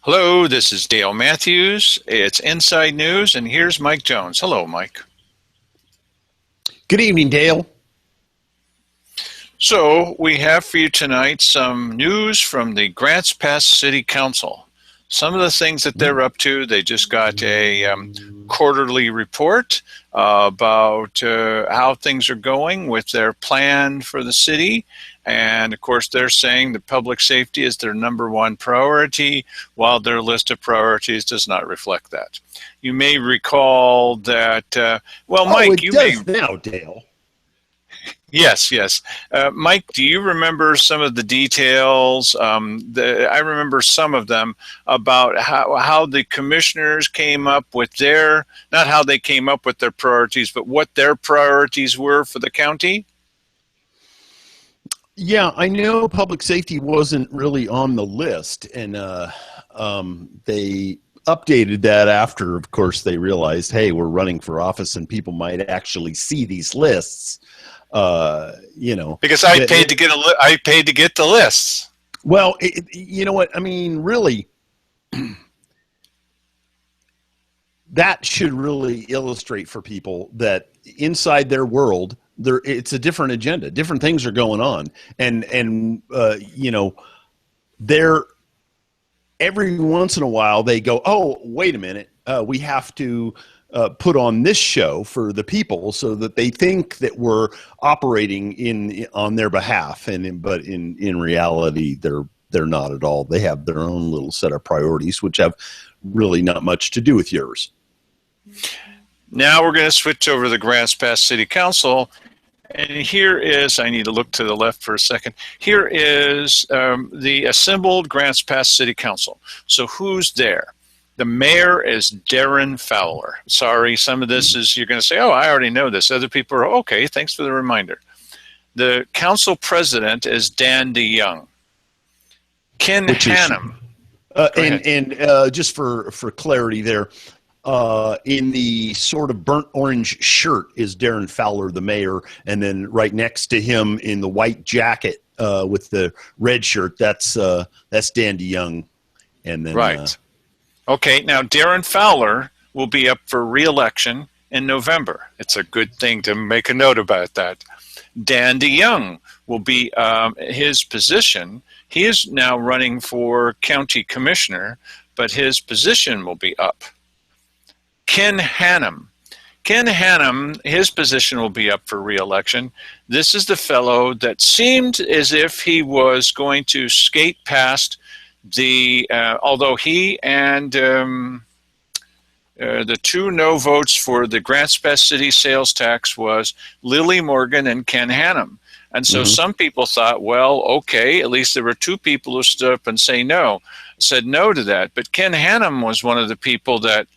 Hello, this is Dale Matthews. It's Inside News, and here's Mike Jones. Hello, Mike. Good evening, Dale. So, we have for you tonight some news from the Grants Pass City Council. Some of the things that they're up to, they just got a quarterly report about how things are going with their plan for the city. And of course, they're saying that public safety is their number one priority, while their list of priorities does not reflect that. You may recall that, Mike, it does now, Dale. Yes. Mike, do you remember some of the details? I remember some of them about how the commissioners came up with not how they came up with their priorities, but what their priorities were for the county? Yeah, I know public safety wasn't really on the list, and they updated that after, of course, they realized, hey, we're running for office and people might actually see these lists. Because I paid to get the lists. Well, you know what I mean. Really, that should really illustrate for people that inside their world, it's a different agenda. Different things are going on, and they're every once in a while they go, oh, wait a minute, we have to put on this show for the people so that they think that we're operating on their behalf, but in reality they're not at all. They have their own little set of priorities which have really not much to do with yours. Now we're going to switch over to the Grants Pass City Council, and here is, I need to look to the left for a second, here is the assembled Grants Pass City Council. So who's there? The mayor is Darren Fowler. Sorry, some of this is, you're going to say, oh, I already know this. Other people are, okay, thanks for the reminder. The council president is Dan DeYoung. Ken Hannum. Just for clarity there, in the sort of burnt orange shirt is Darren Fowler, the mayor, and then right next to him in the white jacket with the red shirt, that's Dan DeYoung. And then, right. Okay, now Darren Fowler will be up for re-election in November. It's a good thing to make a note about that. Dan DeYoung will be his position. He is now running for county commissioner, but his position will be up. Ken Hannum. His position will be up for re-election. This is the fellow that seemed as if he was going to skate past although he and the two no votes for the Grants Pass City sales tax was Lily Morgan and Ken Hannum. And so some people thought, well, okay, at least there were two people who stood up and said no to that. But Ken Hannum was one of the people that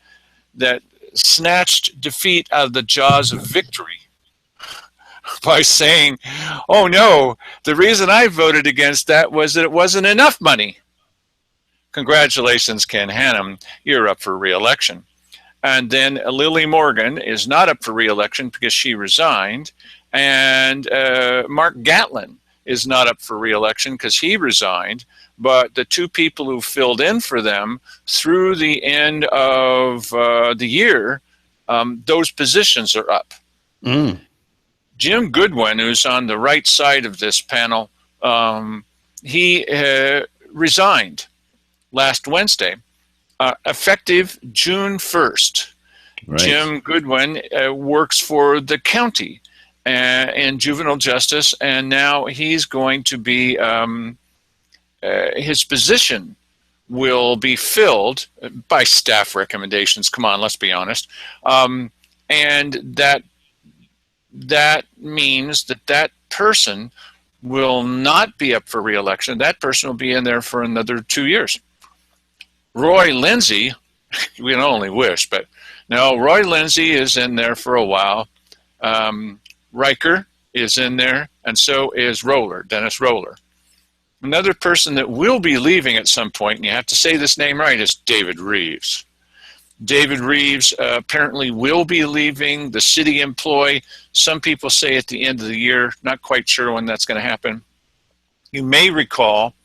snatched defeat out of the jaws of victory by saying, oh no, the reason I voted against that was that it wasn't enough money. Congratulations, Ken Hannum, you're up for re-election. And then Lily Morgan is not up for re-election because she resigned. And Mark Gatlin is not up for re-election because he resigned. But the two people who filled in for them through the end of the year, those positions are up. Jim Goodwin, who's on the right side of this panel, he resigned last Wednesday, effective June 1st. Right. Jim Goodwin works for the county in juvenile justice, and now he's going to be, his position will be filled by staff recommendations. Come on, let's be honest. And that means that person will not be up for re-election. That person will be in there for another 2 years. Roy Lindsay, we can only wish, but no, Roy Lindsay is in there for a while. Riker is in there, and so is Dennis Roller. Another person that will be leaving at some point, and you have to say this name right, is David Reeves. David Reeves apparently will be leaving, the city employee. Some people say at the end of the year, not quite sure when that's going to happen. You may recall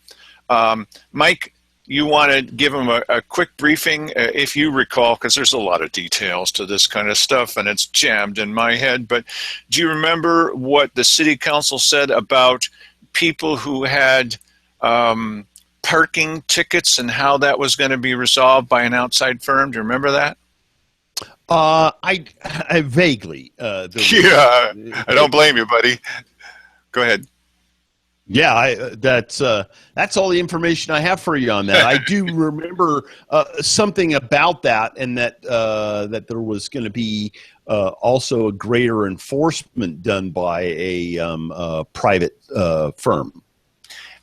Mike you want to give them a quick briefing, if you recall, because there's a lot of details to this kind of stuff and it's jammed in my head, but do you remember what the city council said about people who had parking tickets and how that was going to be resolved by an outside firm? Do you remember that? I vaguely. Yeah, I don't blame you, buddy. Go ahead. Yeah, that's all the information I have for you on that. I do remember something about that, and that that there was going to be also a greater enforcement done by a private firm.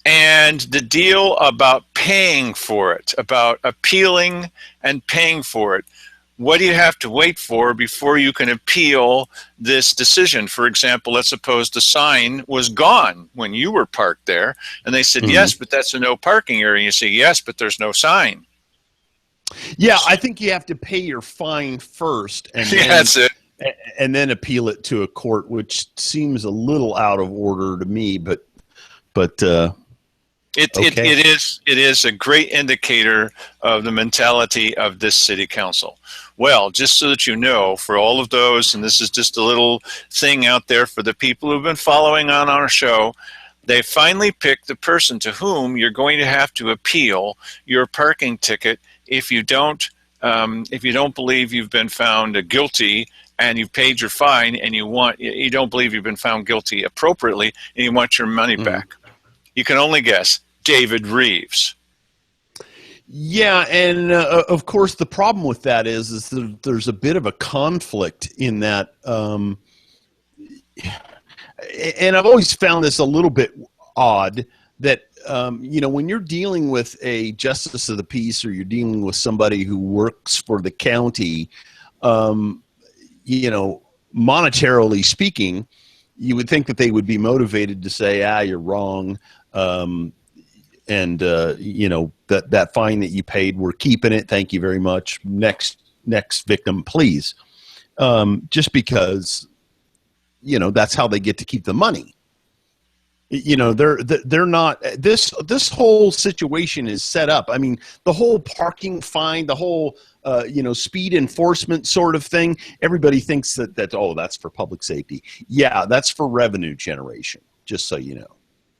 And the deal about paying for it, about appealing and paying for it. What do you have to wait for before you can appeal this decision? For example, let's suppose the sign was gone when you were parked there, and they said, yes, but that's a no parking area. And you say, yes, but there's no sign. Yeah, I think you have to pay your fine first, and yeah, that's it. And then appeal it to a court, which seems a little out of order to me, but okay. It is a great indicator of the mentality of this city council. Well, just so that you know, for all of those, and this is just a little thing out there for the people who've been following on our show, they finally picked the person to whom you're going to have to appeal your parking ticket if you don't believe you've been found guilty and you've paid your fine, and you don't believe you've been found guilty appropriately, and you want your money back. You can only guess. David Reeves. Yeah, and of course the problem with that is that there's a bit of a conflict in that, and I've always found this a little bit odd that when you're dealing with a justice of the peace, or you're dealing with somebody who works for the county, monetarily speaking, you would think that they would be motivated to say, you're wrong. That fine that you paid, we're keeping it. Thank you very much. Next victim, please. Just because, that's how they get to keep the money. They're not, this whole situation is set up. I mean, the whole parking fine, the whole, speed enforcement sort of thing. Everybody thinks that that's for public safety. Yeah, that's for revenue generation, just so you know,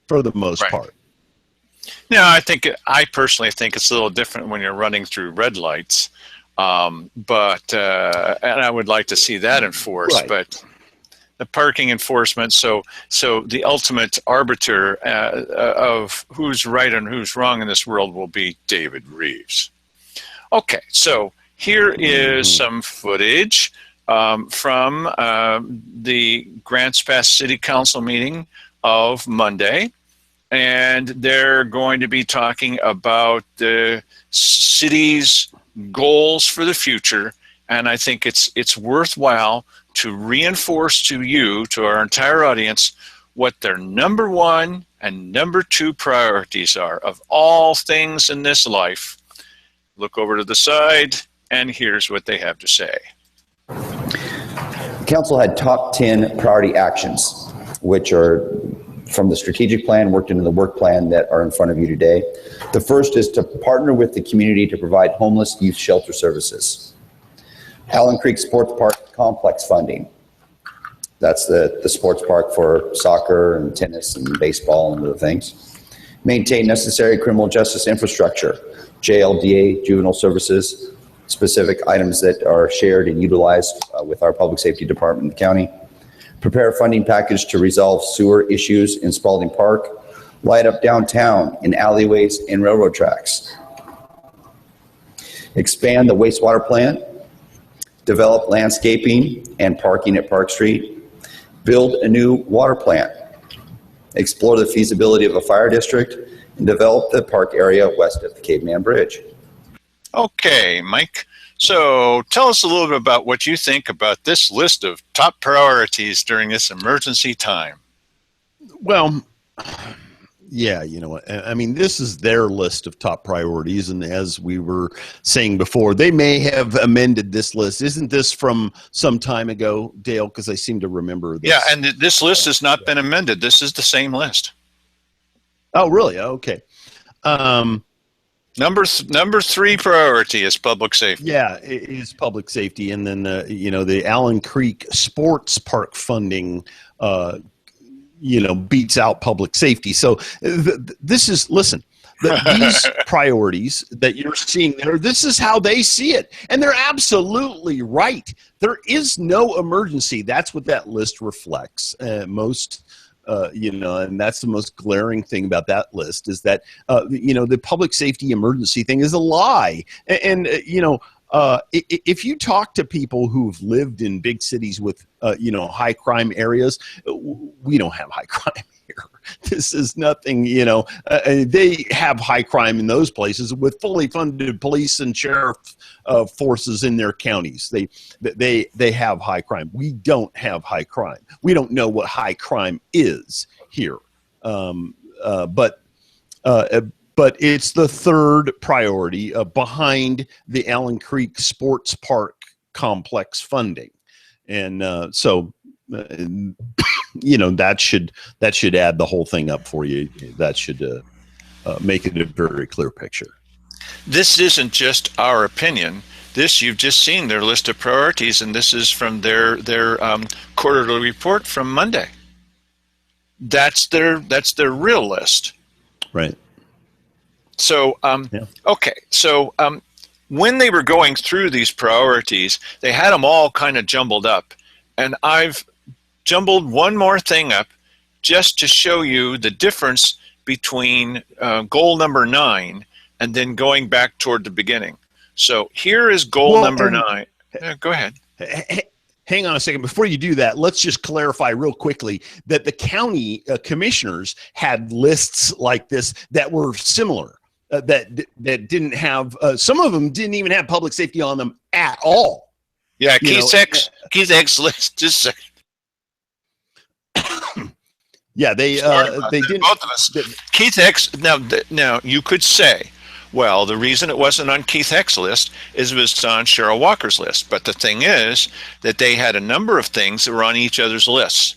for the most part. No, I personally think it's a little different when you're running through red lights, but and I would like to see that enforced. Right. But the parking enforcement, so the ultimate arbiter of who's right and who's wrong in this world will be David Reeves. Okay, so here is some footage from the Grants Pass City Council meeting of Monday. And they're going to be talking about the city's goals for the future. And I think it's worthwhile to reinforce to our entire audience, what their number one and number two priorities are of all things in this life. Look over to the side, and here's what they have to say. The council had top 10 priority actions, which are from the strategic plan worked into the work plan that are in front of you today. The first is to partner with the community to provide homeless youth shelter services. Allen Creek Sports Park complex funding. That's the sports park for soccer and tennis and baseball and other things. Maintain necessary criminal justice infrastructure, JLDA, juvenile services, specific items that are shared and utilized with our public safety department in the county. Prepare a funding package to resolve sewer issues in Spalding Park. Light up downtown in alleyways and railroad tracks. Expand the wastewater plant. Develop landscaping and parking at Park Street. Build a new water plant. Explore the feasibility of a fire district, and develop the park area west of the Caveman Bridge. Okay, Mike. So tell us a little bit about what you think about this list of top priorities during this emergency time. Well, yeah, I mean, this is their list of top priorities. And as we were saying before, they may have amended this list. Isn't this from some time ago, Dale? Because I seem to remember this. Yeah, and this list has not been amended. This is the same list. Oh, really? Okay. Number three priority is public safety. Yeah, it is public safety, and then the Allen Creek Sports Park funding, beats out public safety. So this is these priorities that you're seeing there. This is how they see it, and they're absolutely right. There is no emergency. That's what that list reflects. And that's the most glaring thing about that list is that, the public safety emergency thing is a lie. If you talk to people who've lived in big cities with, high crime areas, we don't have high crime here. This is nothing, they have high crime in those places with fully funded police and sheriff forces in their counties. They have high crime. We don't have high crime. We don't know what high crime is here. But it's the third priority behind the Allen Creek Sports Park complex funding. And that should add the whole thing up for you. That should make it a very clear picture. This isn't just our opinion. This, you've just seen their list of priorities, and this is from their quarterly report from Monday. That's their real list. Right. So, okay. So, when they were going through these priorities, they had them all kind of jumbled up. And I've jumbled one more thing up just to show you the difference between goal number 9 and then going back toward the beginning. So here is goal number 9. Go ahead. Hang on a second. Before you do that, let's just clarify real quickly that the county commissioners had lists like this that were similar, that didn't have, some of them didn't even have public safety on them at all. Yeah, Keith Heck's list, just a second. Yeah, they didn't. Both of us. Keith Heck's, now you could say, well, the reason it wasn't on Keith Heck's list is it was on Cheryl Walker's list. But the thing is that they had a number of things that were on each other's lists.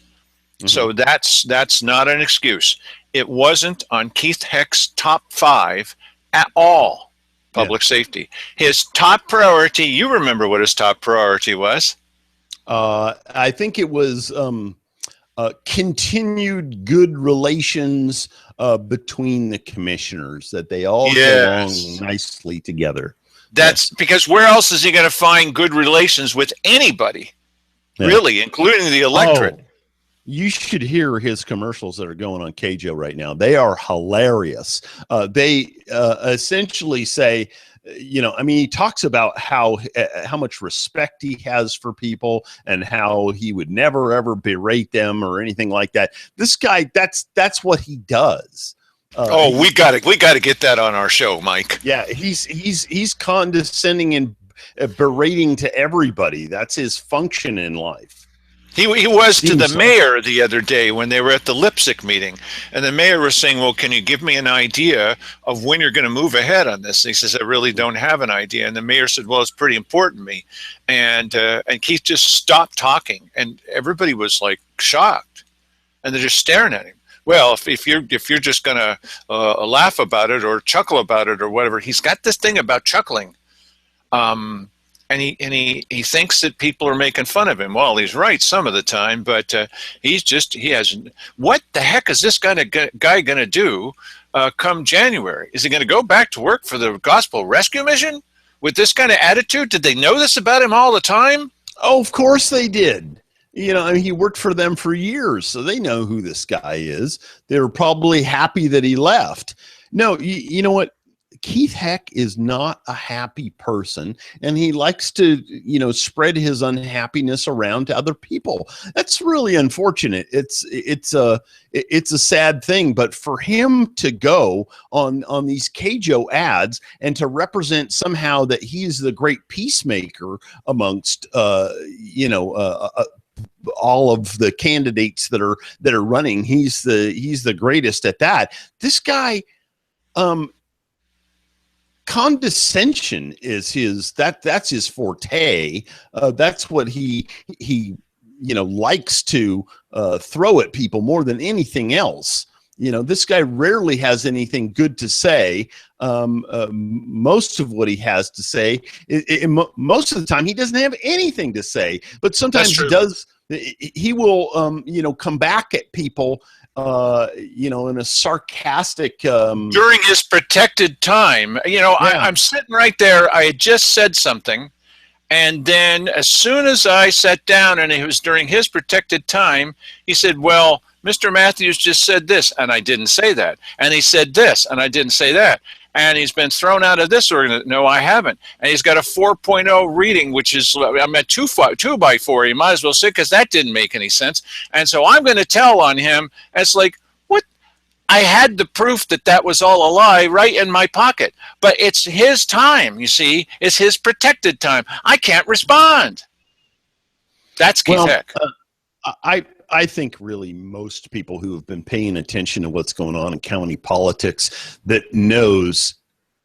Mm-hmm. So that's not an excuse. It wasn't on Keith Heck's top 5 at all. Public safety. His top priority, you remember what his top priority was? I think it was continued good relations between the commissioners, that they all get along nicely together. That's because where else is he going to find good relations with anybody, really, including the electorate? Oh, you should hear his commercials that are going on KJO right now. They are hilarious. They essentially say, he talks about how much respect he has for people and how he would never ever berate them or anything like that. This guy, that's what he does. We got to get that on our show, Mike. Yeah, he's condescending and berating to everybody. That's his function in life. He was to the mayor the other day when they were at the Lipsick meeting, and the mayor was saying, well, can you give me an idea of when you're going to move ahead on this? And he says, I really don't have an idea. And the mayor said, well, it's pretty important to me. And Keith just stopped talking, and everybody was like shocked, and they're just staring at him. Well, if you're just going to laugh about it or chuckle about it or whatever, he's got this thing about chuckling. And he thinks that people are making fun of him. Well, he's right some of the time, but he has. What the heck is this guy going to do come January? Is he going to go back to work for the Gospel Rescue Mission with this kind of attitude? Did they know this about him all the time? Oh, of course they did. He worked for them for years, so they know who this guy is. They were probably happy that he left. No, you know what? Keith Heck is not a happy person, and he likes to, spread his unhappiness around to other people. That's really unfortunate. It's a sad thing, but for him to go on these KJO ads and to represent somehow that he's the great peacemaker amongst, all of the candidates that are running, he's the greatest at that. This guy, condescension is that's his forte. That's what he likes to throw at people more than anything else. This guy rarely has anything good to say. Most of what he has to say, most of the time, he doesn't have anything to say. But sometimes he does. He will, come back at people, in a sarcastic. During his protected time, I'm sitting right there. I had just said something. And then as soon as I sat down and it was during his protected time, he said, well, Mr. Matthews just said this, and I didn't say that. And he said this, and I didn't say that. And he's been thrown out of this organization. No, I haven't. And he's got a 4.0 reading, which is, I'm at 2 by 4. You might as well say, because that didn't make any sense. And so I'm going to tell on him. And it's like, what? I had the proof that was all a lie right in my pocket. But it's his time, you see. It's his protected time. I can't respond. That's Keith Heck. I think really most people who have been paying attention to what's going on in county politics that knows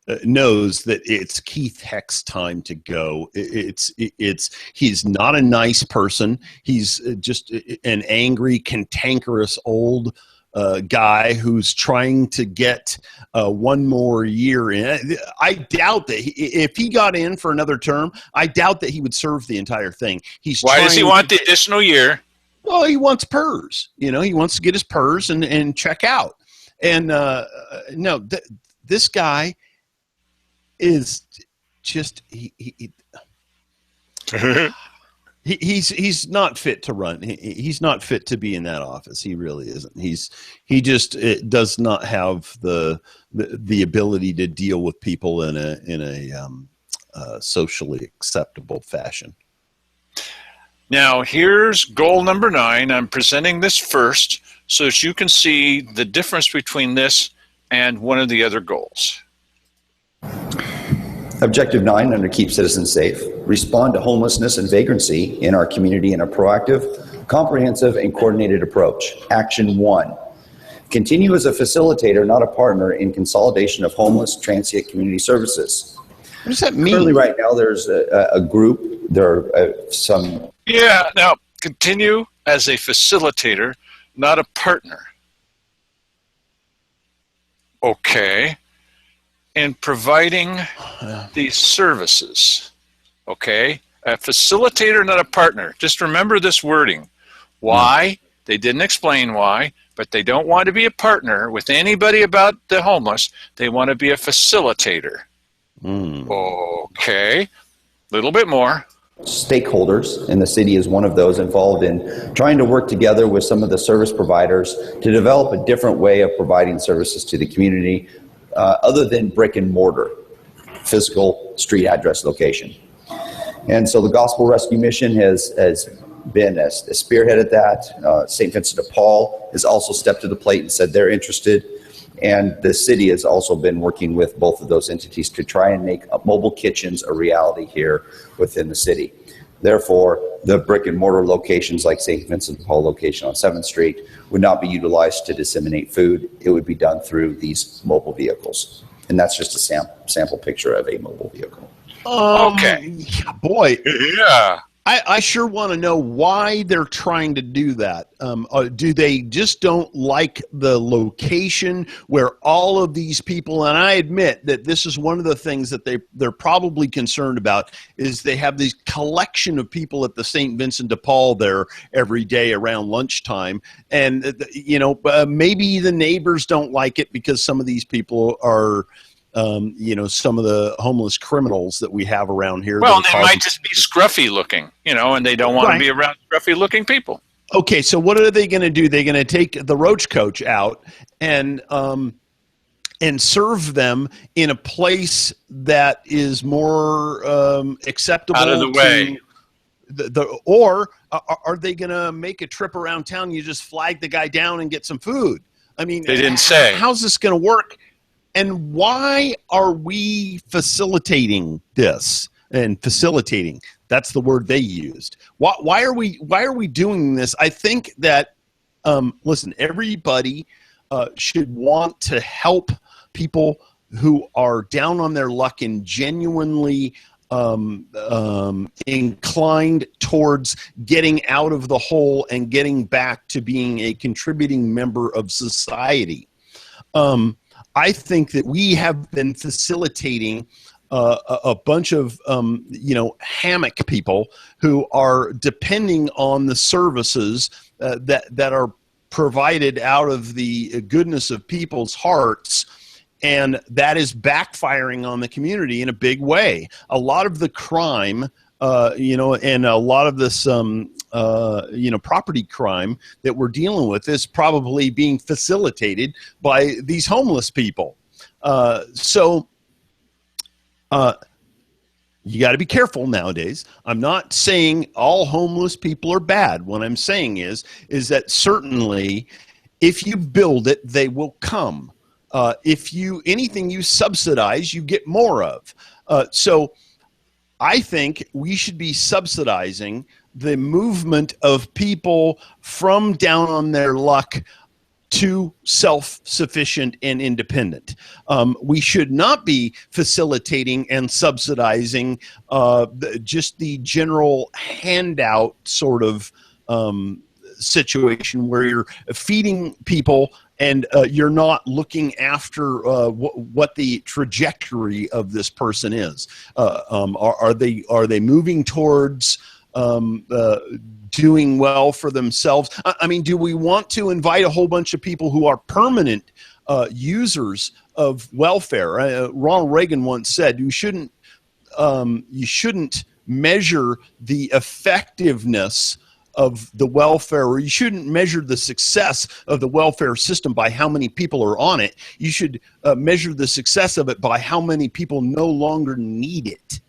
that it's Keith Heck's time to go. He's not a nice person. He's just an angry, cantankerous old guy who's trying to get one more year in. I doubt that if he got in for another term, I doubt that he would serve the entire thing. Why does he want the additional year? Well, he wants PERS. He wants to get his PERS and check out. And this guy is just he's not fit to run. He's not fit to be in that office. He really isn't. He just does not have the ability to deal with people in a socially acceptable fashion. Now, here's goal number 9. I'm presenting this first so that you can see the difference between this and one of the other goals. Objective 9 under Keep Citizens Safe. Respond to homelessness and vagrancy in our community in a proactive, comprehensive, and coordinated approach. Action 1. Continue as a facilitator, not a partner, in consolidation of homeless transient community services. What does that mean? Currently, right now, there's a group. There are some... Yeah, now, continue as a facilitator, not a partner. Okay. In providing these services. Okay. A facilitator, not a partner. Just remember this wording. Why? They didn't explain why, but they don't want to be a partner with anybody about the homeless. They want to be a facilitator. Okay. A little bit more. Stakeholders, and the city is one of those, involved in trying to work together with some of the service providers to develop a different way of providing services to the community other than brick and mortar, physical street address location. And so the Gospel Rescue Mission has been a spearhead at that. St. Vincent de Paul has also stepped to the plate and said they're interested. And the city has also been working with both of those entities to try and make mobile kitchens a reality here within the city. Therefore, the brick and mortar locations like St. Vincent de Paul location on 7th Street would not be utilized to disseminate food. It would be done through these mobile vehicles. And that's just a sample picture of a mobile vehicle. Okay. Boy. Yeah. I sure want to know why they're trying to do that. Do they just don't like the location where all of these people, and I admit that this is one of the things that they're probably concerned about, is they have this collection of people at the St. Vincent de Paul there every day around lunchtime. And, maybe the neighbors don't like it because some of these people are some of the homeless criminals that we have around here. Well, they might just be scruffy looking, and they don't want to be around scruffy looking people. Okay, so what are they going to do? They're going to take the roach coach out and serve them in a place that is more acceptable. Out of the way. Or are they going to make a trip around town? You just flag the guy down and get some food. I mean, they didn't say. How's this going to work? And why are we facilitating this? And facilitating, that's the word they used. Why are we doing this? I think that, listen, everybody should want to help people who are down on their luck and genuinely inclined towards getting out of the hole and getting back to being a contributing member of society. I think that we have been facilitating a bunch of hammock people who are depending on the services that are provided out of the goodness of people's hearts, and that is backfiring on the community in a big way. A lot of the crime, and a lot of this, property crime that we're dealing with is probably being facilitated by these homeless people. You got to be careful nowadays. I'm not saying all homeless people are bad. What I'm saying is that certainly if you build it, they will come. Anything you subsidize, you get more of. So I think we should be subsidizing the movement of people from down on their luck to self-sufficient and independent. We should not be facilitating and subsidizing just the general handout sort of situation where you're feeding people and you're not looking after what the trajectory of this person is. Are they moving towards doing well for themselves? I mean, do we want to invite a whole bunch of people who are permanent users of welfare? Ronald Reagan once said, you shouldn't measure the effectiveness of the welfare, or you shouldn't measure the success of the welfare system by how many people are on it. You should measure the success of it by how many people no longer need it.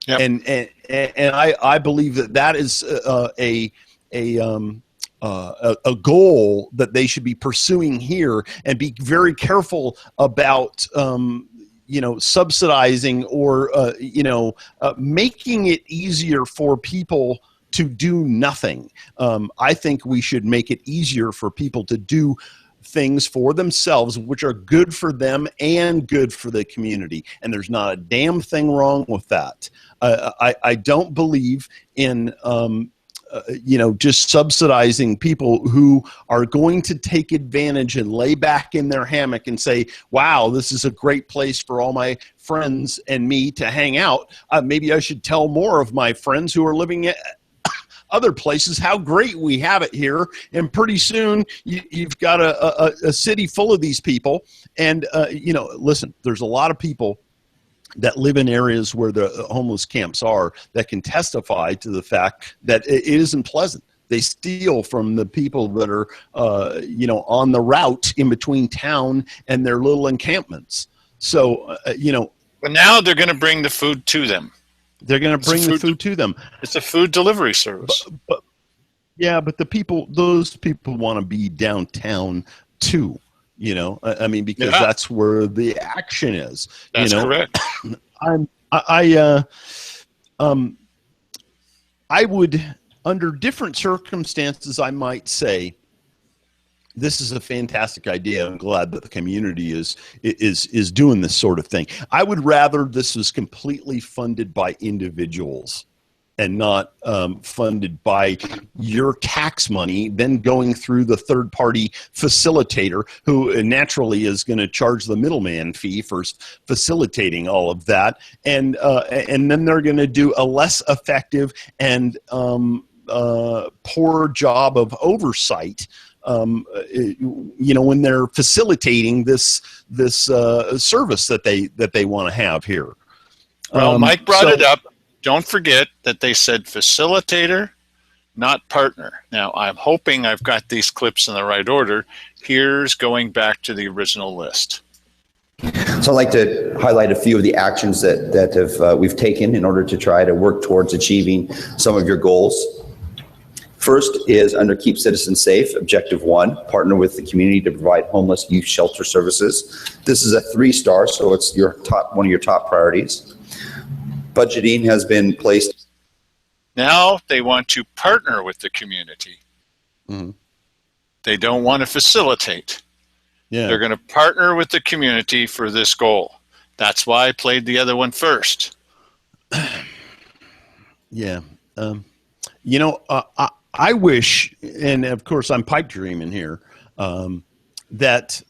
Yep. And I believe that is a goal that they should be pursuing here, and be very careful about subsidizing or making it easier for people to do nothing. I think we should make it easier for people to do things for themselves which are good for them and good for the community, and there's not a damn thing wrong with that. I don't believe in just subsidizing people who are going to take advantage and lay back in their hammock and say, wow, this is a great place for all my friends and me to hang out. Maybe I should tell more of my friends who are living at other places how great we have it here, and pretty soon you've got a city full of these people. And listen, there's a lot of people that live in areas where the homeless camps are that can testify to the fact that it isn't pleasant. They steal from the people that are on the route in between town and their little encampments. So but now they're going to bring the food to them. They're going to bring the food to them. It's a food delivery service. But those people want to be downtown too. I mean, because that's where the action is. That's correct. I would, under different circumstances, I might say, this is a fantastic idea. I'm glad that the community is doing this sort of thing. I would rather this was completely funded by individuals and not funded by your tax money, then going through the third-party facilitator who naturally is going to charge the middleman fee for facilitating all of that, and then they're going to do a less effective and poor job of oversight. When they're facilitating this service that they want to have here. Well, Mike brought it up. Don't forget that they said facilitator, not partner. Now, I'm hoping I've got these clips in the right order. Here's going back to the original list. So I'd like to highlight a few of the actions that we've taken in order to try to work towards achieving some of your goals. First is under Keep Citizens Safe, Objective 1, partner with the community to provide homeless youth shelter services. This is a 3-star, so it's one of your top priorities. Budgeting has been placed. Now they want to partner with the community. Mm-hmm. They don't want to facilitate. Yeah. They're going to partner with the community for this goal. That's why I played the other one first. Yeah. You know, I wish, and of course I'm pipe dreaming here, that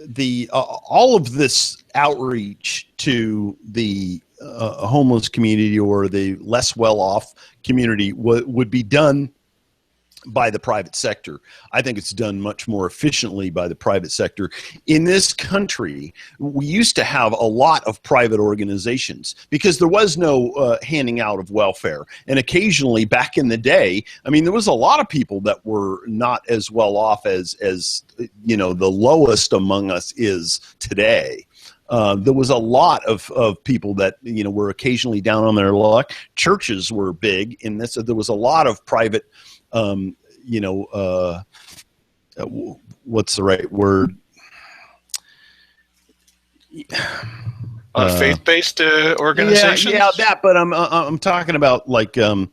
the all of this outreach to the homeless community or the less well-off community would be done by the private sector. I think it's done much more efficiently by the private sector. In this country, we used to have a lot of private organizations because there was no handing out of welfare. And occasionally back in the day, I mean, there was a lot of people that were not as well off as you know, the lowest among us is today. There was a lot of people that, you know, were occasionally down on their luck. Churches were big in this. There was a lot of private you know, what's the right word? Faith-based organizations? Yeah, that. But I'm talking about like anyway.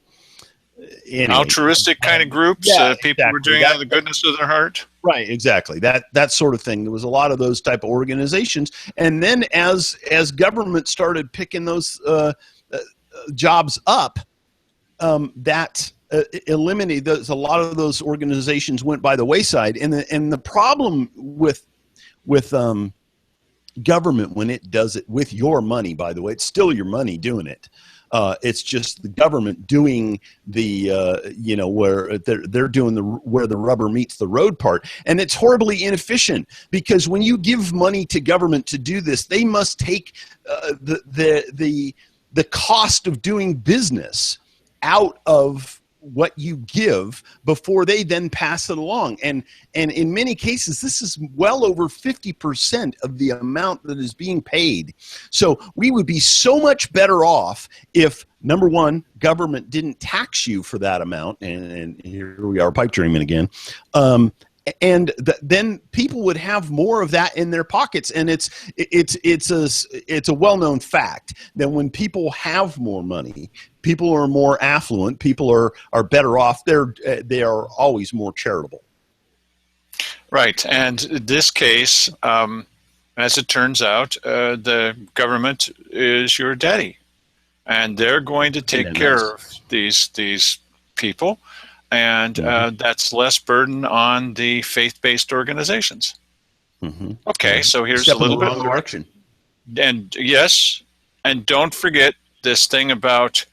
Altruistic kind of groups. Yeah, people were doing out of the goodness of their heart. Right, exactly. That sort of thing. There was a lot of those type of organizations, and then as government started picking those jobs up, that eliminated those. A lot of those organizations went by the wayside, and the problem with government when it does it with your money, by the way, it's still your money doing it. It's just the government doing the you know, where they're doing where the rubber meets the road part, and it's horribly inefficient because when you give money to government to do this, they must take the cost of doing business out of what you give before they then pass it along. And in many cases, this is well over 50% of the amount that is being paid. So we would be so much better off if, number one, government didn't tax you for that amount. And here we are pipe dreaming again. And then people would have more of that in their pockets. And it's a well-known fact that when people have more money, people are more affluent, people are better off. They are always more charitable. Right. And in this case, as it turns out, the government is your daddy, and they're going to take care of these people. And that's less burden on the faith-based organizations. Mm-hmm. Okay, so here's a little bit of direction. And yes, and don't forget this thing about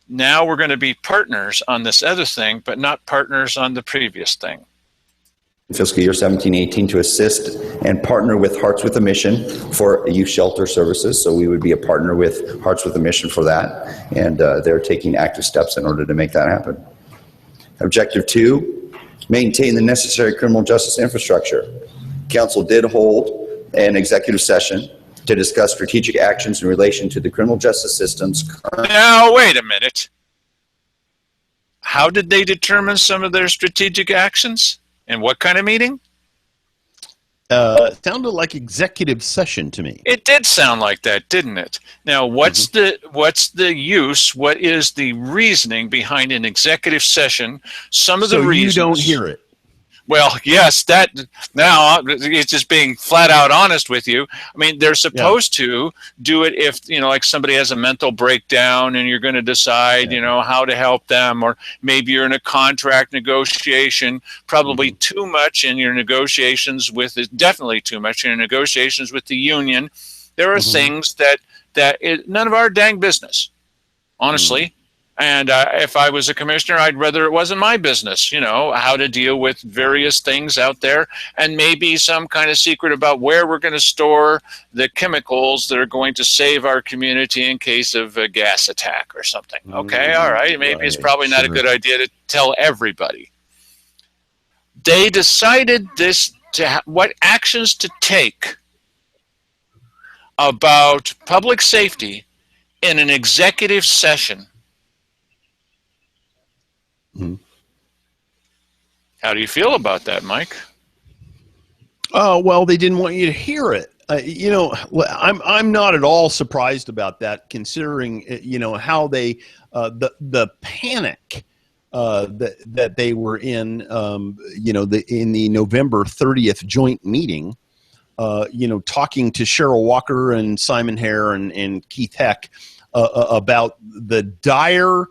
now we're going to be partners on this other thing, but not partners on the previous thing. Fiscal year 17-18 to assist and partner with Hearts with a Mission for youth shelter services. So we would be a partner with Hearts with a Mission for that. And they're taking active steps in order to make that happen. Objective 2, maintain the necessary criminal justice infrastructure. Council did hold an executive session to discuss strategic actions in relation to the criminal justice system's current... Now, wait a minute. How did they determine some of their strategic actions? And what kind of meeting? It sounded like executive session to me. It did sound like that, didn't it? Now, what's the use? What is the reasoning behind an executive session? Some of the reasons. So you don't hear it. Well, yes, that now it's just being flat out honest with you. I mean, they're supposed to do it if, you know, like somebody has a mental breakdown and you're going to decide, you know, how to help them, or maybe you're in a contract negotiation, probably too much in your negotiations with, definitely too much in your negotiations with the union. There are things that none of our dang business, honestly. And if I was a commissioner, I'd rather it wasn't my business, you know, how to deal with various things out there, and maybe some kind of secret about where we're going to store the chemicals that are going to save our community in case of a gas attack or something. Okay, all right. Maybe it's probably not a good idea to tell everybody. They decided what actions to take about public safety in an executive session. How do you feel about that, Mike? Oh, well, they didn't want you to hear it. You know, I'm not at all surprised about that, considering, you know, how they the panic that they were in, you know, in the November 30th joint meeting, you know, talking to Cheryl Walker and Simon Hare and Keith Heck about the dire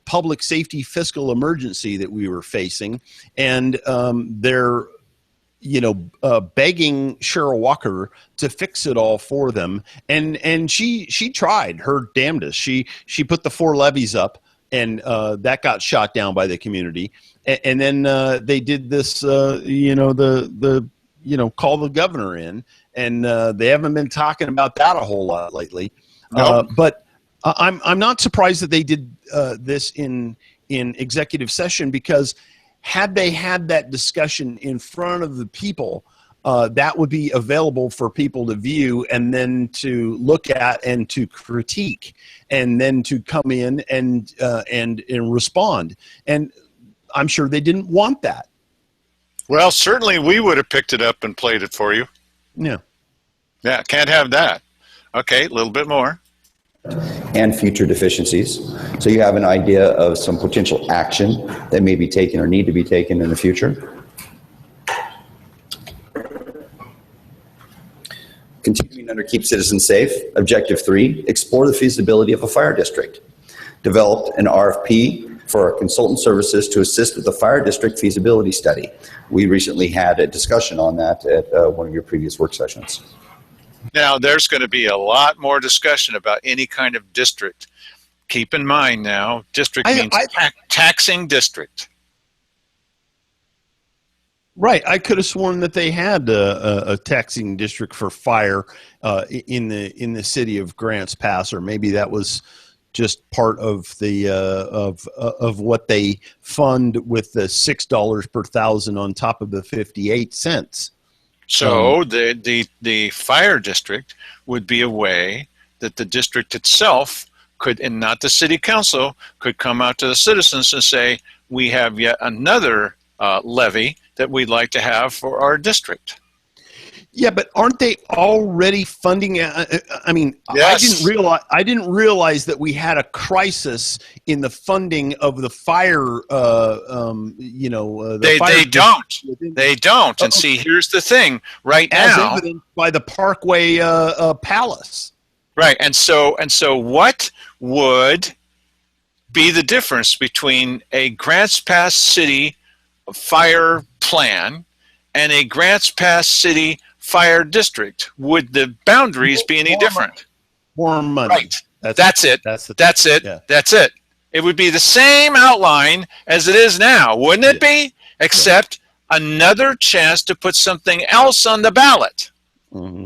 public safety fiscal emergency that we were facing, and they're begging Cheryl Walker to fix it all for them, and she tried her damnedest. She put the 4 levees up, and that got shot down by the community, and then they did this call the governor in, and they haven't been talking about that a whole lot lately. Nope. But I'm not surprised that they did this in executive session, because had they had that discussion in front of the people, that would be available for people to view and then to look at and to critique, and then to come in and respond. And I'm sure they didn't want that. Well, certainly we would have picked it up and played it for you. Yeah. Yeah, can't have that. Okay, a little bit more. And future deficiencies. So you have an idea of some potential action that may be taken or need to be taken in the future. Continuing under Keep Citizens Safe, Objective 3, explore the feasibility of a fire district. Developed an RFP for our consultant services to assist with the fire district feasibility study. We recently had a discussion on that at one of your previous work sessions. Now, there's going to be a lot more discussion about any kind of district. Keep in mind now, district means taxing district. Right. I could have sworn that they had a taxing district for fire in the city of Grants Pass, or maybe that was just part of the of what they fund with the $6 per thousand on top of the 58 cents. So the fire district would be a way that the district itself could, and not the city council, could come out to the citizens and say, we have yet another levy that we'd like to have for our district. Yeah, but aren't they already funding? I mean, Yes. I didn't realize that we had a crisis in the funding of the fire. They don't. And see, here's the thing. Right as now, evidenced by the Parkway Palace. right. And so, what would be the difference between a Grants Pass City fire plan and a Grants Pass City fire district? Would the boundaries be any different? More money. Right. That's it. That's it. Yeah. That's it. It would be the same outline as it is now, wouldn't it be? Except another chance to put something else on the ballot. Mm-hmm.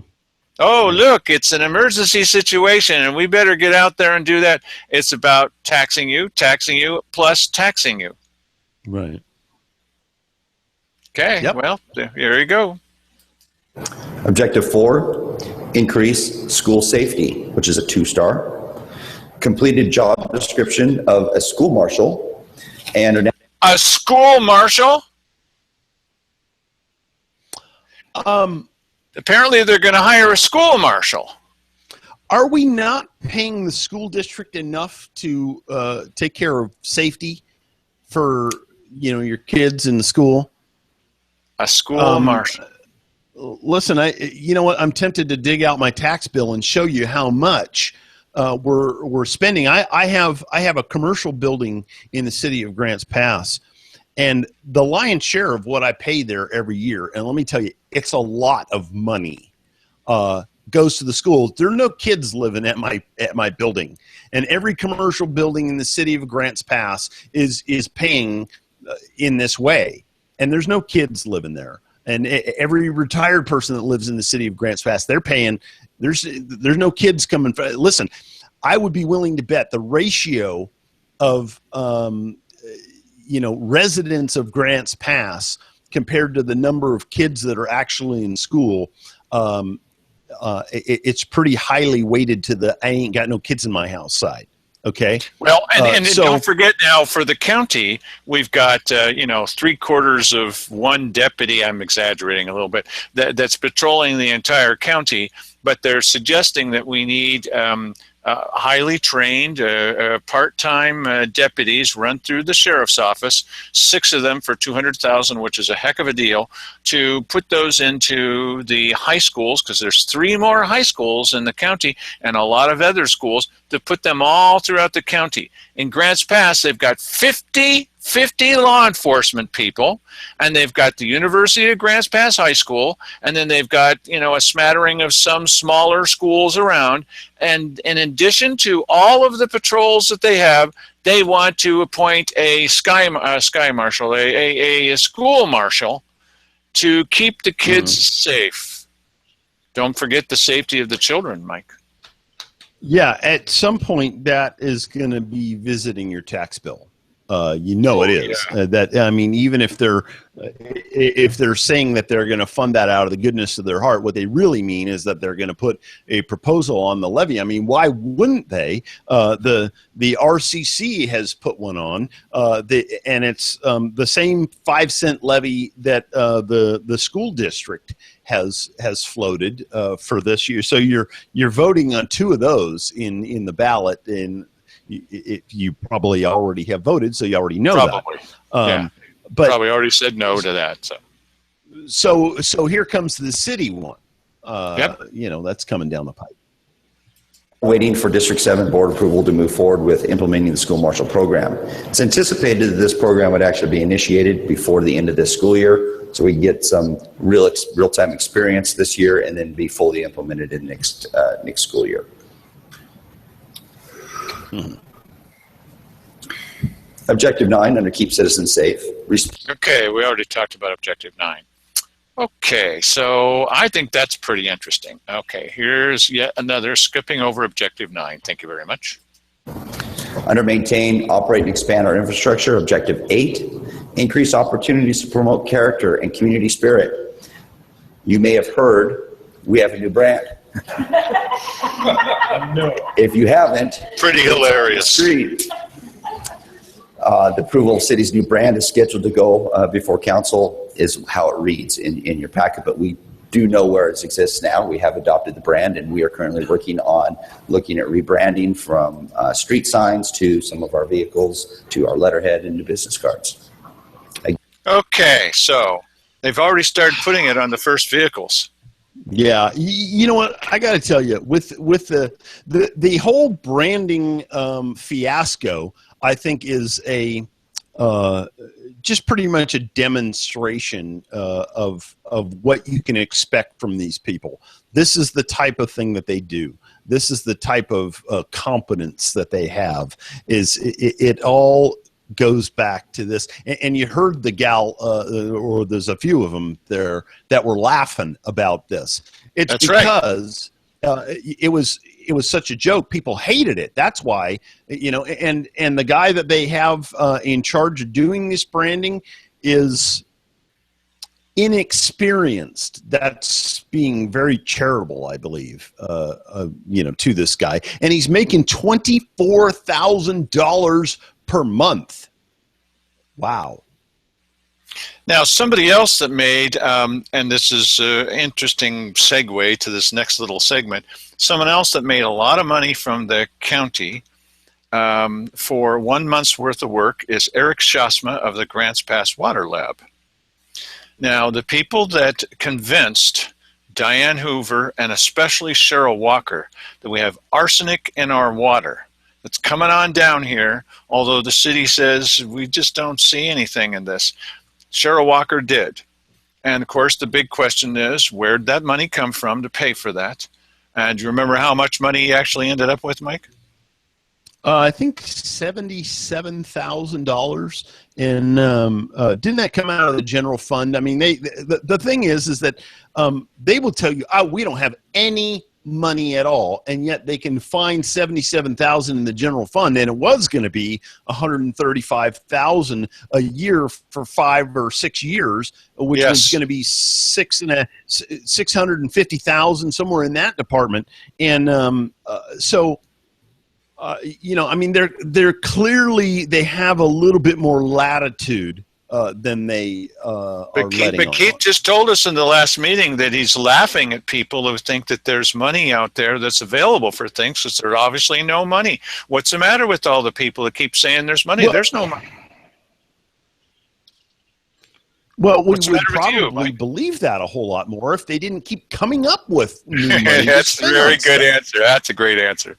Oh, look, it's an emergency situation, and we better get out there and do that. It's about taxing you, plus taxing you. Right. Okay, Yep. well, here you go. Objective 4, increase school safety, which is a 2-star. Completed job description of a school marshal and A school marshal? Apparently they're going to hire a school marshal. Are we not paying the school district enough to take care of safety for your kids in the school? A school marshal. Listen, you know what? I'm tempted to dig out my tax bill and show you how much we're spending. I have a commercial building in the city of Grants Pass, and the lion's share of what I pay there every year, and let me tell you, it's a lot of money, goes to the schools. There are no kids living at my building, and every commercial building in the city of Grants Pass is paying in this way, and there's no kids living there. And every retired person that lives in the city of Grants Pass, they're paying. There's no kids coming. Listen, I would be willing to bet the ratio of residents of Grants Pass compared to the number of kids that are actually in school, it's pretty highly weighted to the I ain't got no kids in my house side. Okay. Well, and so, don't forget now, for the county, we've got 3/4 of one deputy. I'm exaggerating a little bit. That's patrolling the entire county, but they're suggesting that we need highly trained, part-time deputies run through the sheriff's office, 6 of them for $200,000, which is a heck of a deal, to put those into the high schools, because there's 3 more high schools in the county and a lot of other schools, to put them all throughout the county. In Grants Pass, they've got 50 law enforcement people, and they've got the University of Grants Pass High School, and then they've got, a smattering of some smaller schools around. And in addition to all of the patrols that they have, they want to appoint a sky marshal, a school marshal, to keep the kids safe. Don't forget the safety of the children, Mike. Yeah, at some point that is going to be visiting your tax bill. It is. Yeah. Even if they're saying that they're going to fund that out of the goodness of their heart, what they really mean is that they're going to put a proposal on the levy. I mean, why wouldn't they? The RCC has put one on, and it's the same 5-cent levy that the school district has floated for this year. So you're voting on 2 of those in the ballot. You probably already have voted, so you already know probably. That. But probably already said no to that. So here comes the city one. Yep. That's coming down the pipe. Waiting for District 7 board approval to move forward with implementing the school marshal program. It's anticipated that this program would actually be initiated before the end of this school year, so we can get some real-time experience this year and then be fully implemented in next school year. Objective 9 under Keep Citizens Safe. Okay, we already talked about Objective 9. Okay, so I think that's pretty interesting. Okay, here's yet another skipping over Objective 9. Thank you very much. Under Maintain, Operate, and Expand our infrastructure. Objective 8, increase opportunities to promote character and community spirit. You may have heard we have a new brand. No. If you haven't, Pretty hilarious. The approval of city's new brand is scheduled to go before council, is how it reads in your packet, but we do know where it exists now. We have adopted the brand, and we are currently looking at rebranding from street signs to some of our vehicles to our letterhead and to business cards. Okay, so they've already started putting it on the first vehicles. Yeah, you know what? I got to tell you, with the whole branding fiasco, I think is a just pretty much a demonstration of what you can expect from these people. This is the type of thing that they do. This is the type of competence that they have. It all goes back to this, and you heard the gal, or there's a few of them there that were laughing about this. It's That's because it was such a joke. People hated it. That's why, and the guy that they have in charge of doing this branding is inexperienced. That's being very charitable, I believe, to this guy, and he's making $24,000 per month. Wow. Now, somebody else that made, and this is an interesting segue to this next little segment, someone else that made a lot of money from the county for 1 month's worth of work is Eric Shasma of the Grants Pass Water Lab. Now, the people that convinced Diane Hoover and especially Cheryl Walker that we have arsenic in our water that's coming on down here, although the city says we just don't see anything in this. Cheryl Walker did. And of course, the big question is, where'd that money come from to pay for that? And do you remember how much money he actually ended up with, Mike? I think $77,000. And didn't that come out of the general fund? I mean, the thing is that they will tell you, we don't have any money at all, and yet they can find $77,000 in the general fund, and it was going to be $135,000 a year for 5 or 6 years, which was going to be $650,000 somewhere in that department. And I mean, they're clearly, they have a little bit more latitude than they are But letting on. Keith just told us in the last meeting that he's laughing at people who think that there's money out there that's available for things, because there's obviously no money. What's the matter with all the people that keep saying there's money? Well, there's no money. Well, we What's the would matter with you, probably Mike? believe that a whole lot more if they didn't keep coming up with new money. to That's a spend very on good stuff. answer. That's a great answer.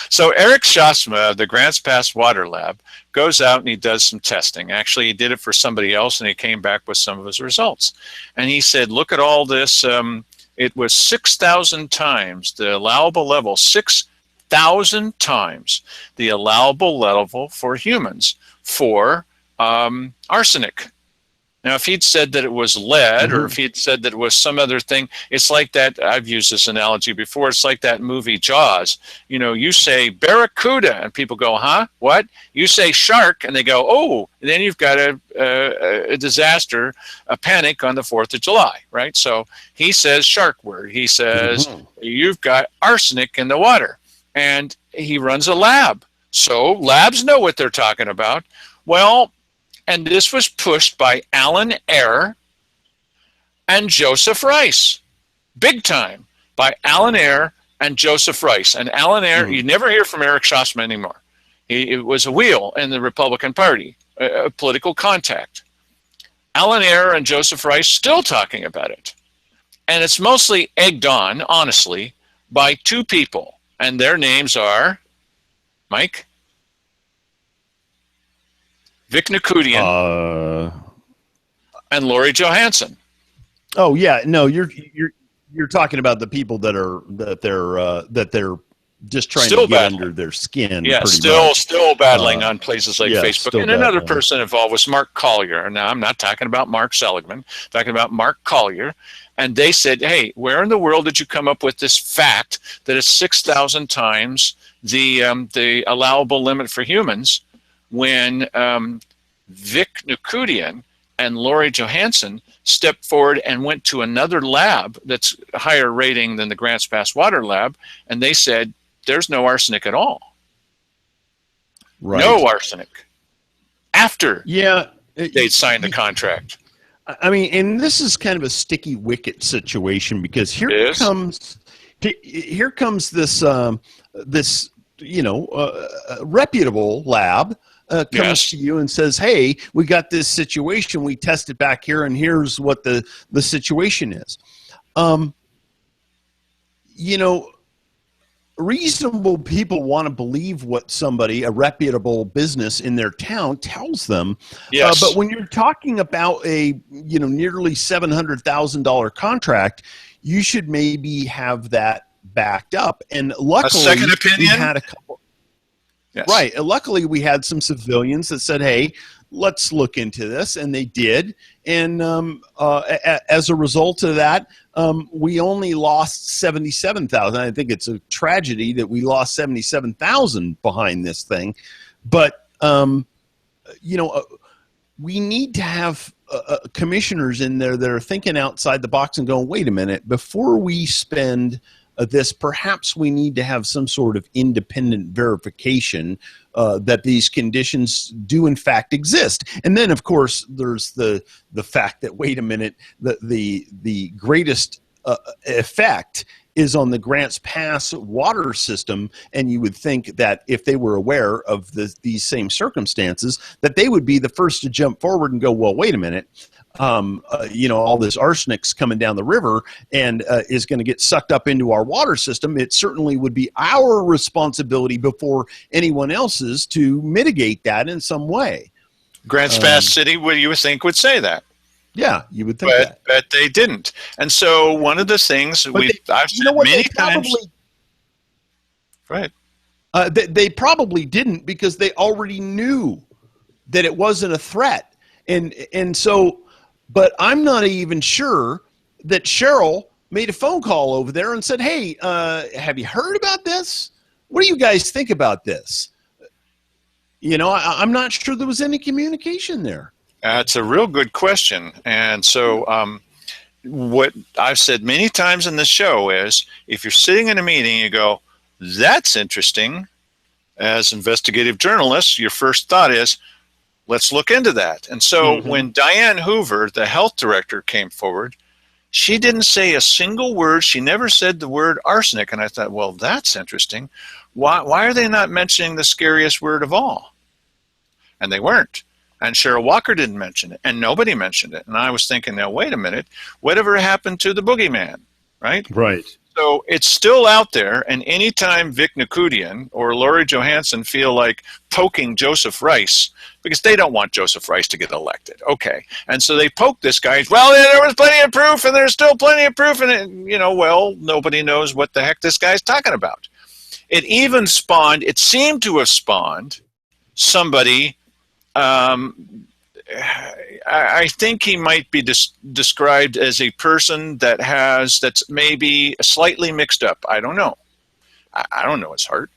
So Eric Shasma of the Grants Pass Water Lab goes out and he does some testing. Actually, he did it for somebody else, and he came back with some of his results. And he said, look at all this. It was 6,000 times the allowable level, 6,000 times the allowable level for humans for arsenic. Now, if he'd said that it was lead, or if he'd said that it was some other thing, it's like that. I've used this analogy before. It's like that movie Jaws. You know, you say barracuda, and people go, huh? What? You say shark, and they go, oh. And then you've got a disaster, a panic on the 4th of July, right? So he says shark word. He says, you've got arsenic in the water. And he runs a lab. So labs know what they're talking about. Well, and this was pushed by Alan Ayer and Joseph Rice. Big time by Alan Ayer and Joseph Rice. And Alan Ayer, you never hear from Eric Shasma anymore. It was a wheel in the Republican Party, a political contact. Alan Ayer and Joseph Rice still talking about it. And it's mostly egged on, honestly, by two people. And their names are, Mike? Vic Nakudian and Lori Johansson. Oh yeah, no, you're talking about the people that they're just trying Still to get battling under their skin. Yeah, pretty still much. still battling on places like yeah, Facebook. still And another battling. person involved was Mark Collier. Now, I'm not talking about Mark Seligman, I'm talking about Mark Collier. And they said, hey, where in the world did you come up with this fact that it's 6,000 times the allowable limit for humans, when Vic Nakudian and Lori Johansson stepped forward and went to another lab that's a higher rating than the Grants Pass Water Lab, and they said there's no arsenic at all. Right. No arsenic. After Yeah, they'd signed the contract. I mean, and this is kind of a sticky wicket situation, because here It is. comes this this reputable lab comes Yes. to you and says, hey, we got this situation, we tested back here, and here's what the situation is. Reasonable people want to believe what somebody, a reputable business in their town, tells them. Yes. But when you're talking about a nearly $700,000 contract, you should maybe have that backed up. And luckily, second opinion? we had a couple. Yes. Right. And luckily, we had some civilians that said, hey, let's look into this. And they did. And as a result of that, we only lost $77,000. I think it's a tragedy that we lost $77,000 behind this thing. But, we need to have commissioners in there that are thinking outside the box and going, wait a minute, before we spend this, perhaps we need to have some sort of independent verification that these conditions do in fact exist. And then, of course, there's the fact that, wait a minute, the greatest effect is on the Grants Pass water system, and you would think that if they were aware of these same circumstances, that they would be the first to jump forward and go, well, wait a minute, all this arsenic's coming down the river and is going to get sucked up into our water system. It certainly would be our responsibility before anyone else's to mitigate that in some way. Grants Pass City, what do you think, would say that? Yeah, you would think that. But they didn't. And so one of the things I've said many times. Right. They probably didn't, because they already knew that it wasn't a threat. And so, but I'm not even sure that Cheryl made a phone call over there and said, hey, have you heard about this? What do you guys think about this? I'm not sure there was any communication there. That's a real good question. And so what I've said many times in the show is, if you're sitting in a meeting, you go, that's interesting. As investigative journalists, your first thought is, Let's look into that. And so when Diane Hoover, the health director, came forward, she didn't say a single word. She never said the word arsenic. And I thought, well, that's interesting. Why are they not mentioning the scariest word of all? And they weren't. And Cheryl Walker didn't mention it, and nobody mentioned it. And I was thinking, now, wait a minute, whatever happened to the boogeyman, right? Right. So it's still out there, and anytime Vic Nakudian or Lori Johansson feel like poking Joseph Rice, because they don't want Joseph Rice to get elected, okay, and so they poke this guy, well, there was plenty of proof, and there's still plenty of proof, and, well, nobody knows what the heck this guy's talking about. It even spawned, it seemed to have spawned somebody, I think he might be described as a person that's maybe slightly mixed up. I don't know. I don't know his heart.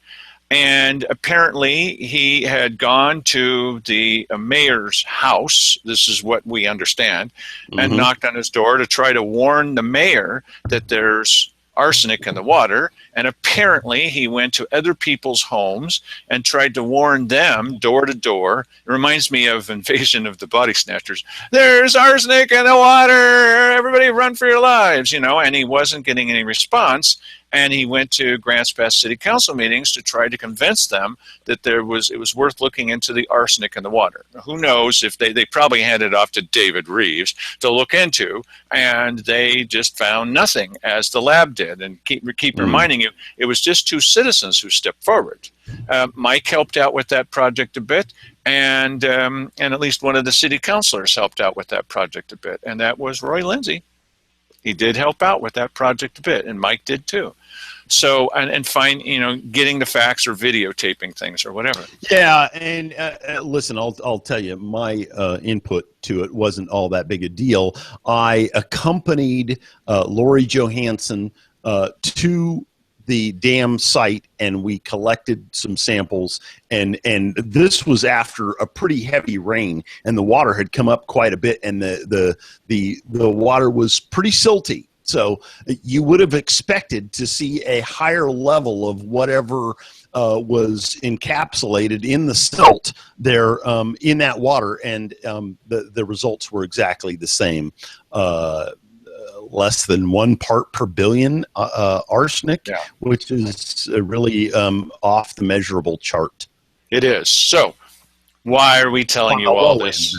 And apparently he had gone to the mayor's house, this is what we understand, and knocked on his door to try to warn the mayor that there's arsenic in the water. And apparently he went to other people's homes and tried to warn them door to door. It reminds me of Invasion of the Body Snatchers. There's arsenic in the water. Everybody run for your lives, and he wasn't getting any response. And he went to Grants Pass City Council meetings to try to convince them that it was worth looking into the arsenic in the water. Who knows if they probably handed it off to David Reeves to look into, and they just found nothing, as the lab did. And keep reminding you, it was just two citizens who stepped forward. Mike helped out with that project a bit, and at least one of the city councilors helped out with that project a bit, and that was Roy Lindsay. He did help out with that project a bit, and Mike did too. So, and find, getting the facts or videotaping things or whatever. Yeah, and listen, I'll tell you, my input to it wasn't all that big a deal. I accompanied Lori Johansson to the dam site, and we collected some samples, and this was after a pretty heavy rain, and the water had come up quite a bit, and the water was pretty silty. So you would have expected to see a higher level of whatever was encapsulated in the silt there in that water, and the results were exactly the same. Less than 1 part per billion arsenic, which is really off the measurable chart. It is. So why are we telling you all this?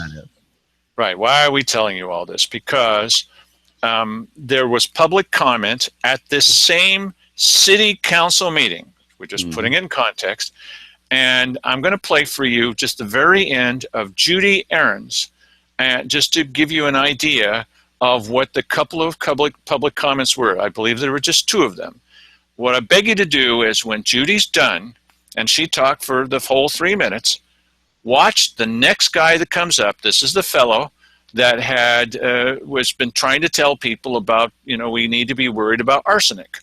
Right. Why are we telling you all this? Because there was public comment at this same city council meeting. We're just putting it in context. And I'm going to play for you just the very end of Judy Ahrens, just to give you an idea of what the couple of public comments were. I believe there were just 2 of them. What I beg you to do is, when Judy's done, and she talked for the whole 3 minutes, watch the next guy that comes up. This is the fellow that was been trying to tell people about, we need to be worried about arsenic.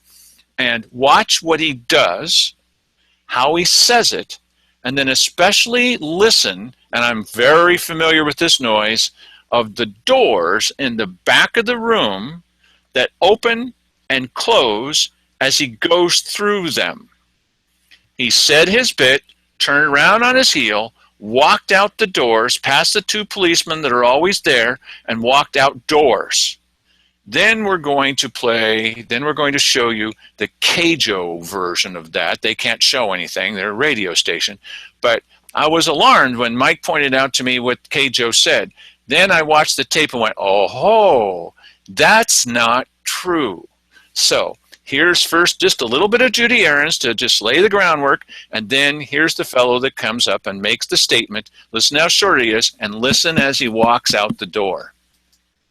And watch what he does, how he says it, and then especially listen, and I'm very familiar with this noise, of the doors in the back of the room that open and close as he goes through them. He said his bit, turned around on his heel, walked out the doors, past the 2 policemen that are always there, and walked outdoors. Then we're going to show you the KJO version of that. They can't show anything, they're a radio station. But I was alarmed when Mike pointed out to me what KJO said. Then I watched the tape and went, oh, that's not true. So here's first just a little bit of Judy Ahrens to just lay the groundwork, and then here's the fellow that comes up and makes the statement. Listen how short he is, and listen as he walks out the door.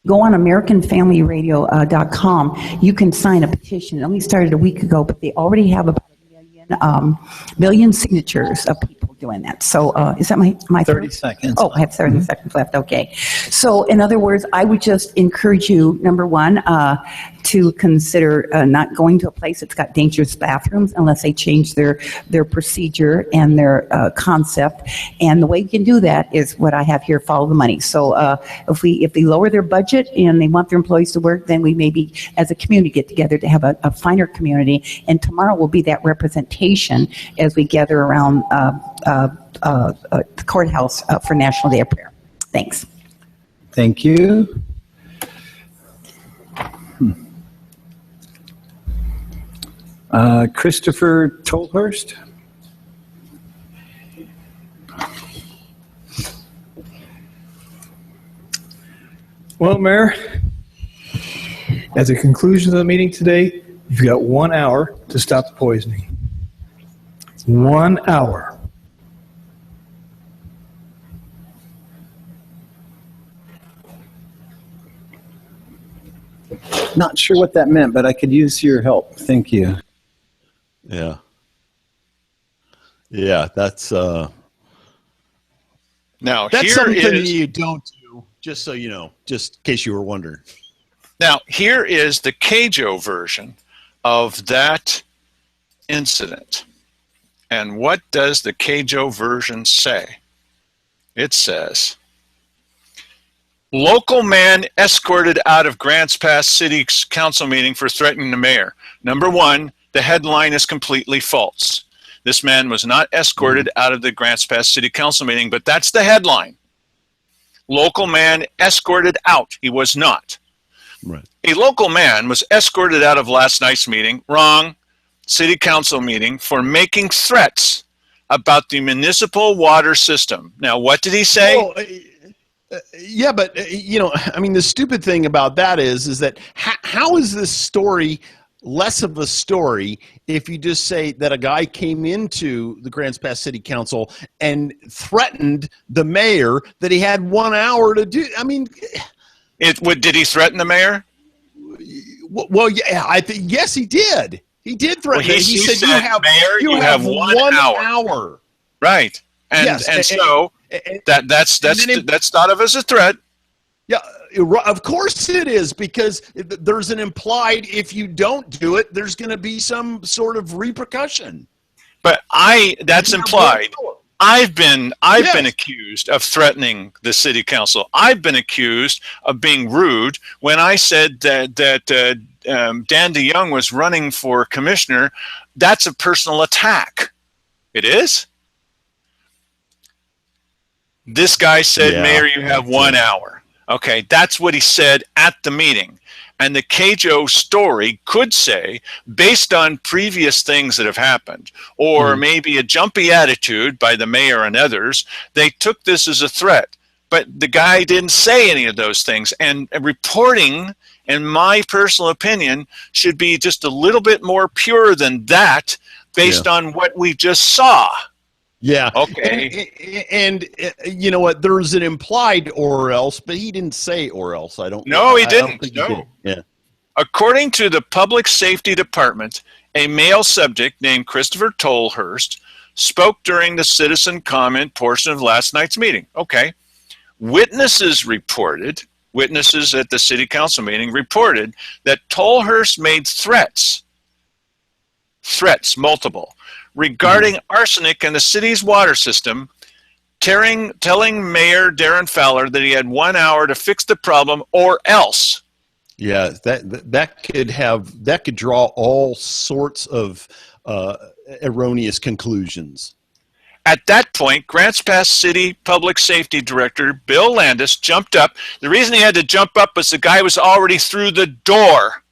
Go on AmericanFamilyRadio.com. You can sign a petition. It only started a week ago, but they already have about a million signatures of people doing that. So is that my 30 seconds? Oh, I have 30 seconds left. Okay. So in other words, I would just encourage you, number one, to consider not going to a place that's got dangerous bathrooms unless they change their procedure and their concept. And the way we can do that is what I have here, follow the money. So if they lower their budget and they want their employees to work, then we maybe as a community get together to have a finer community. And tomorrow will be that representation as we gather around the courthouse for National Day of Prayer. Thanks. Thank you. Christopher Tolhurst. Well, Mayor, at the conclusion of the meeting today, you've got 1 hour to stop the poisoning. 1 hour. Not sure what that meant, but I could use your help. Thank you. Yeah. Yeah, that's Now, that's here something is you don't do, just so you know, just in case you were wondering. now here is the CAJO version of that incident. And what does the CAJO version say? It says, local man escorted out of Grants Pass City Council meeting for threatening the mayor. Number one, the headline is completely false. This man was not escorted out of the Grants Pass City Council meeting, but that's the headline. Local man escorted out. He was not. Right. A local man was escorted out of last night's meeting, wrong, City Council meeting, for making threats about the municipal water system. Now, what did he say? Well, yeah, but I mean, the stupid thing about that is that how is this story less of a story if you just say that a guy came into the Grants Pass City Council and threatened the mayor that he had 1 hour to do? I mean, Did he threaten the mayor? well, yeah, I think yes, he did. He did threaten. Well, him. He said, Mayor, "You have 1 hour." Right, and Yes, and so that's thought of as a threat. Yeah, of course it is, because there's an implied if you don't do it, there's going to be some sort of repercussion. But that's implied. I've been accused of threatening the city council. I've been accused of being rude when I said that Dan DeYoung was running for commissioner. That's a personal attack. It is. This guy said, Yeah, Mayor, you have 1 hour. Okay, that's what he said at the meeting. And the CAJO story could say, based on previous things that have happened, or maybe a jumpy attitude by the mayor and others, they took this as a threat. But the guy didn't say any of those things. And reporting, in my personal opinion, should be just a little bit more pure than that, based on what we just saw. Yeah. Okay. And you know what? There's an implied or else, but he didn't say or else. I don't. No, he I don't didn't. think he No. did. Yeah. According to the Public Safety Department, a male subject named Christopher Tolhurst spoke during the citizen comment portion of last night's meeting. Okay. Witnesses at the city council meeting reported that Tolhurst made threats, multiple, regarding arsenic in the city's water system, telling Mayor Darren Fowler that he had 1 hour to fix the problem or else. Yeah, that could draw all sorts of erroneous conclusions. At that point, Grants Pass City Public Safety Director Bill Landis jumped up. The reason he had to jump up was the guy was already through the door.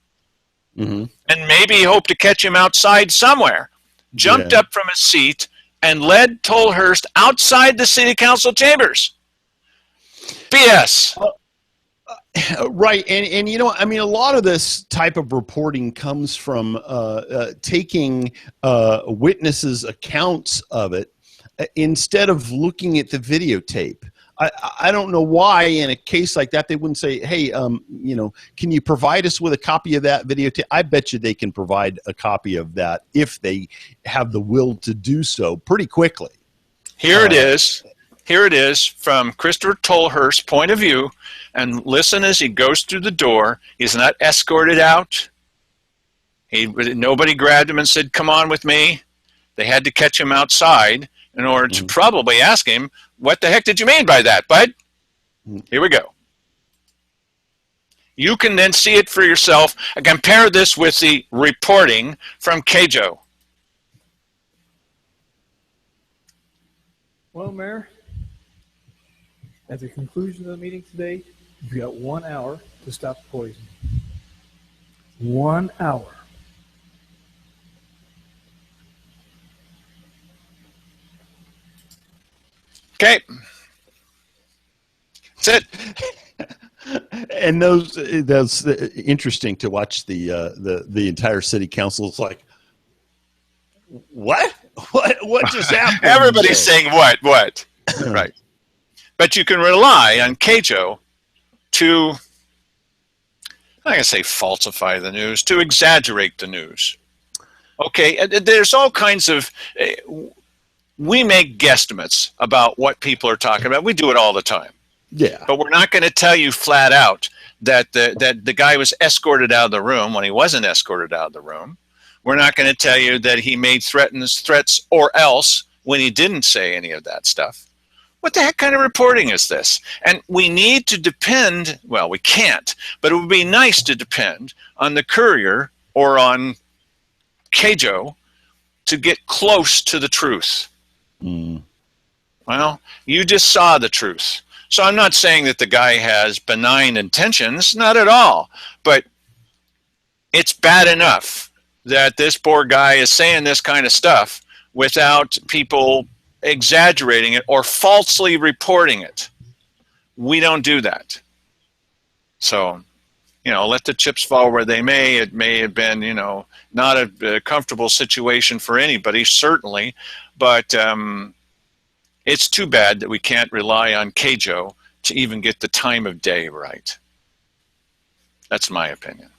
And maybe he hoped to catch him outside somewhere. Jumped up from his seat and led Tolhurst outside the city council chambers. BS. Right. And you know, I mean, a lot of this type of reporting comes from taking witnesses' accounts of it instead of looking at the videotape. I don't know why in a case like that they wouldn't say, hey, can you provide us with a copy of that videotape? I bet you they can provide a copy of that if they have the will to do so pretty quickly. Here it is. Here it is from Christopher Tolhurst's point of view, and listen as he goes through the door. He's not escorted out. Nobody grabbed him and said, "Come on with me." They had to catch him outside in order to probably ask him, "What the heck did you mean by that, bud?" Here we go. You can then see it for yourself and compare this with the reporting from KJO. Well, Mayor, at the conclusion of the meeting today, you've got 1 hour to stop the poisoning. 1 hour. Okay. That's it. And that's interesting to watch the entire city council. It's like, what just happened? Everybody's saying what? Right. But you can rely on KJO to, I'm not going to say falsify the news, to exaggerate the news. Okay, there's all kinds of, we make guesstimates about what people are talking about. We do it all the time. Yeah. But we're not going to tell you flat out that the guy was escorted out of the room when he wasn't escorted out of the room. We're not going to tell you that he made threats or else when he didn't say any of that stuff. What the heck kind of reporting is this? And we need to depend, well, we can't, but it would be nice to depend on the Courier or on KJO to get close to the truth. Well, you just saw the truth. So I'm not saying that the guy has benign intentions, not at all, but it's bad enough that this poor guy is saying this kind of stuff without people exaggerating it or falsely reporting it. We don't do that. So, let the chips fall where they may. It may have been, not a comfortable situation for anybody, certainly, but it's too bad that we can't rely on KJO to even get the time of day right. That's my opinion.